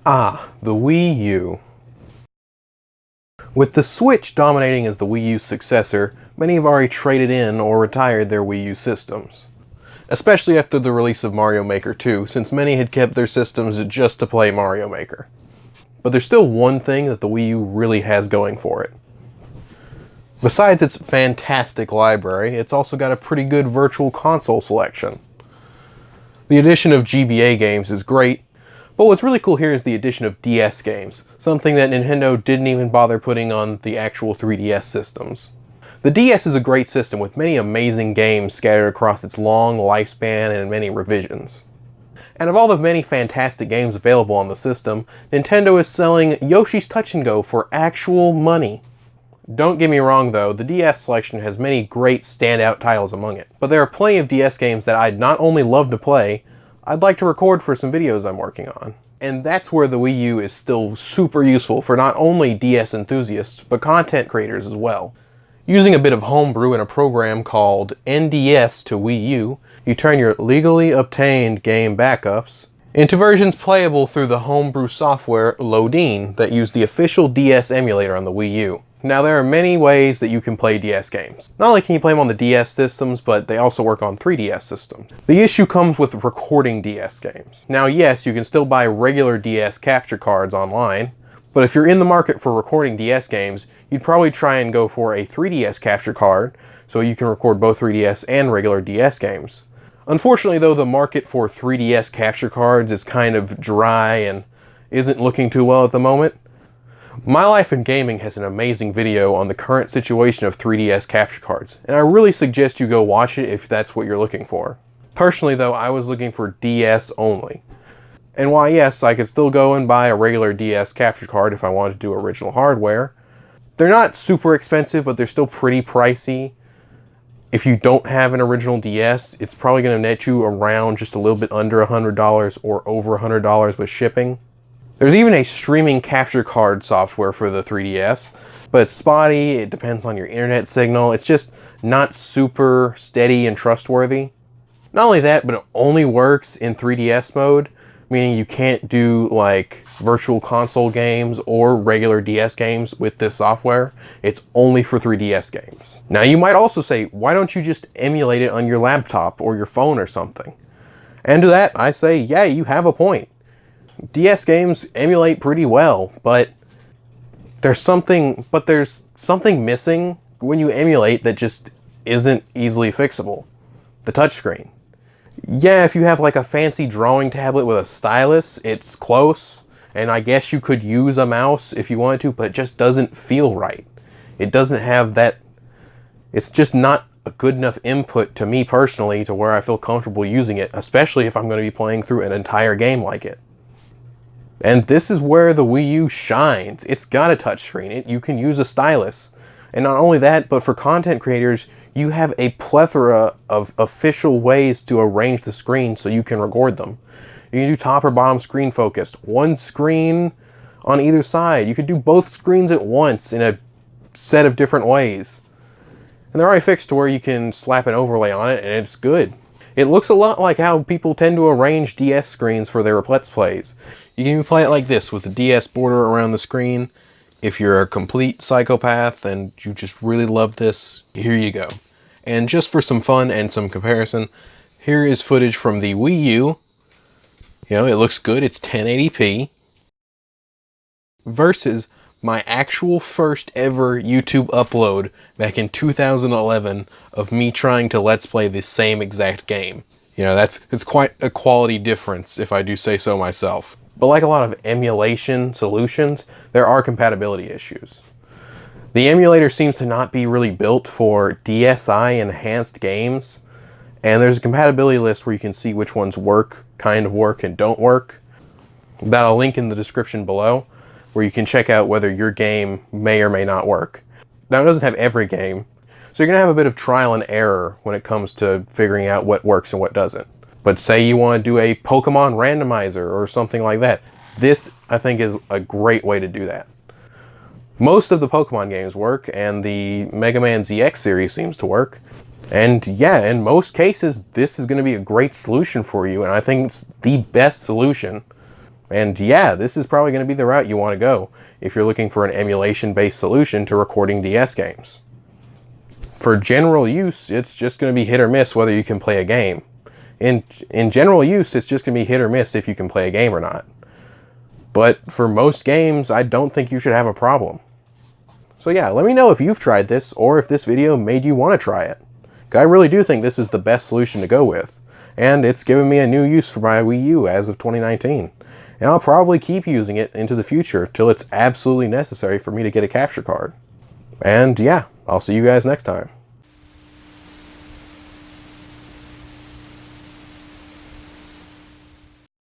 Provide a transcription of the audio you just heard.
Ah, the Wii U. With the Switch dominating as the Wii U's successor, many have already traded in or retired their Wii U systems. Especially after the release of Mario Maker 2, since many had kept their systems just to play Mario Maker. But there's still one thing that the Wii U really has going for it. Besides its fantastic library, it's also got a pretty good virtual console selection. The addition of GBA games is great, but what's really cool here is the addition of DS games, something that Nintendo didn't even bother putting on the actual 3DS systems. The DS is a great system with many amazing games scattered across its long lifespan and many revisions. And of all the many fantastic games available on the system, Nintendo is selling Yoshi's Touch and Go for actual money. Don't get me wrong though, the DS selection has many great standout titles among it, but there are plenty of DS games that I'd not only love to play, I'd like to record for some videos I'm working on. And that's where the Wii U is still super useful for not only DS enthusiasts, but content creators as well. Using a bit of homebrew in a program called NDS to Wii U, you turn your legally obtained game backups into versions playable through the homebrew software Loadine that use the official DS emulator on the Wii U. Now there are many ways that you can play DS games. Not only can you play them on the DS systems, but they also work on 3DS systems. The issue comes with recording DS games. Now yes, you can still buy regular DS capture cards online, but if you're in the market for recording DS games, you'd probably try and go for a 3DS capture card, so you can record both 3DS and regular DS games. Unfortunately though, the market for 3DS capture cards is kind of dry and isn't looking too well at the moment. My Life in Gaming has an amazing video on the current situation of 3DS capture cards, and I really suggest you go watch it if that's what you're looking for. Personally though, I was looking for DS only. And while yes, I could still go and buy a regular DS capture card if I wanted to do original hardware, they're not super expensive, but they're still pretty pricey. If you don't have an original DS, it's probably going to net you around just a little bit under $100 or over $100 with shipping. There's even a streaming capture card software for the 3DS, but it's spotty, it depends on your internet signal, it's just not super steady and trustworthy. Not only that, but it only works in 3DS mode, meaning you can't do like virtual console games or regular DS games with this software. It's only for 3DS games. Now you might also say, why don't you just emulate it on your laptop or your phone or something? And to that, I say, yeah, you have a point. DS games emulate pretty well, but there's something missing when you emulate that just isn't easily fixable. The touchscreen. Yeah, if you have like a fancy drawing tablet with a stylus, it's close, and I guess you could use a mouse if you wanted to, but it just doesn't feel right. It doesn't have that, it's just not a good enough input to me personally to where I feel comfortable using it, especially if I'm going to be playing through an entire game like it. And this is where the Wii U shines. It's got a touchscreen. You can use a stylus. And not only that, but for content creators, you have a plethora of official ways to arrange the screen so you can record them. You can do top or bottom screen focused, one screen on either side. You could do both screens at once in a set of different ways. And they're already fixed to where you can slap an overlay on it and it's good. It looks a lot like how people tend to arrange DS screens for their Let's Plays. You can even play it like this with the DS border around the screen. If you're a complete psychopath and you just really love this, here you go. And just for some fun and some comparison, here is footage from the Wii U. You know, it looks good, it's 1080p. Versus my actual first ever YouTube upload back in 2011 of me trying to Let's Play the same exact game. You know, it's quite a quality difference if I do say so myself. But like a lot of emulation solutions, there are compatibility issues. The emulator seems to not be really built for DSi enhanced games, and there's a compatibility list where you can see which ones work, kind of work, and don't work. That'll link in the description below, where you can check out whether your game may or may not work. Now it doesn't have every game, so you're going to have a bit of trial and error when it comes to figuring out what works and what doesn't. But say you want to do a Pokemon randomizer or something like that. This, I think, is a great way to do that. Most of the Pokemon games work, and the Mega Man ZX series seems to work. And yeah, in most cases, this is going to be a great solution for you, and I think it's the best solution. And yeah, this is probably going to be the route you want to go if you're looking for an emulation-based solution to recording DS games. For general use, it's just going to be hit or miss whether you can play a game. In general use, it's just going to be hit or miss if you can play a game or not. But for most games, I don't think you should have a problem. So yeah, let me know if you've tried this or if this video made you want to try it. I really do think this is the best solution to go with. And it's given me a new use for my Wii U as of 2019. And I'll probably keep using it into the future till it's absolutely necessary for me to get a capture card. And yeah, I'll see you guys next time.